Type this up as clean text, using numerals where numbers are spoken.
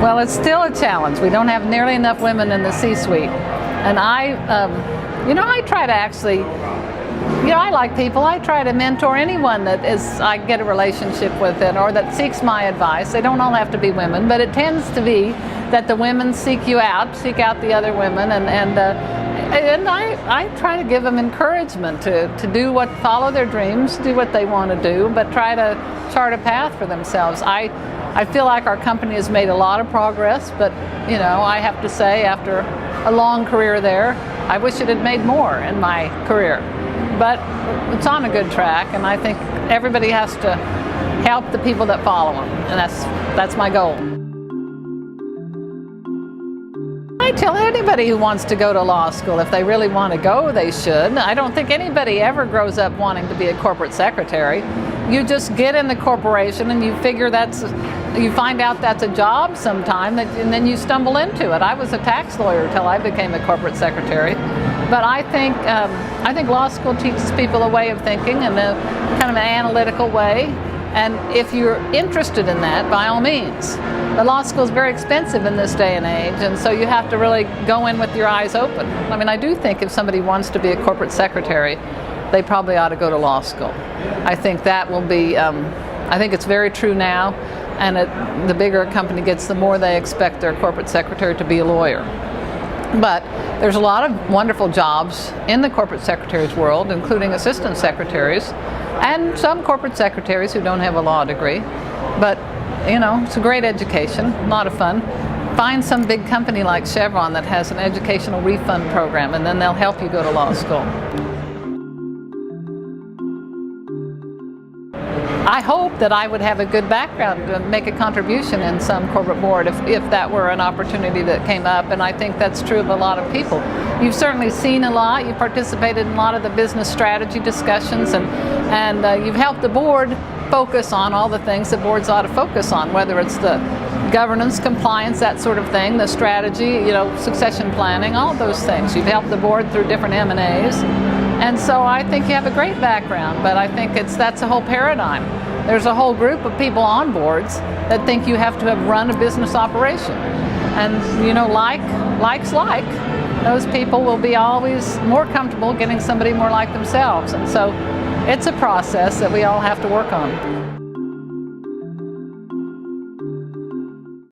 Well, it's still a challenge. We don't have nearly enough women in the C-suite. And I try to actually, I like people. I try to mentor anyone that I get a relationship with it or that seeks my advice. They don't all have to be women, but it tends to be that the women seek out the other women, and I try to give them encouragement to follow their dreams, do what they want to do, but try to chart a path for themselves. I feel like our company has made a lot of progress, but I have to say, after a long career there, I wish it had made more in my career. But it's on a good track, and I think everybody has to help the people that follow them, and that's my goal. I tell anybody who wants to go to law school, if they really want to go, they should. I don't think anybody ever grows up wanting to be a corporate secretary. You just get in the corporation and you figure you find out that's a job sometime, and then you stumble into it. I was a tax lawyer until I became a corporate secretary. But I think law school teaches people a way of thinking and a kind of an analytical way. And if you're interested in that, by all means. The law school is very expensive in this day and age, and so you have to really go in with your eyes open. I mean, I do think if somebody wants to be a corporate secretary, they probably ought to go to law school. I think that will be, I think it's very true now, and the bigger a company gets, the more they expect their corporate secretary to be a lawyer. But there's a lot of wonderful jobs in the corporate secretary's world, including assistant secretaries, and some corporate secretaries who don't have a law degree. But, it's a great education, a lot of fun. Find some big company like Chevron that has an educational refund program, and then they'll help you go to law school. I hope that I would have a good background to make a contribution in some corporate board if that were an opportunity that came up, and I think that's true of a lot of people. You've certainly seen a lot, you've participated in a lot of the business strategy discussions, and you've helped the board focus on all the things the boards ought to focus on, whether it's the governance, compliance, that sort of thing, the strategy, succession planning, all of those things. You've helped the board through different M&As. And so I think you have a great background, but I think that's a whole paradigm. There's a whole group of people on boards that think you have to have run a business operation. And likes like. Those people will be always more comfortable getting somebody more like themselves. And so it's a process that we all have to work on.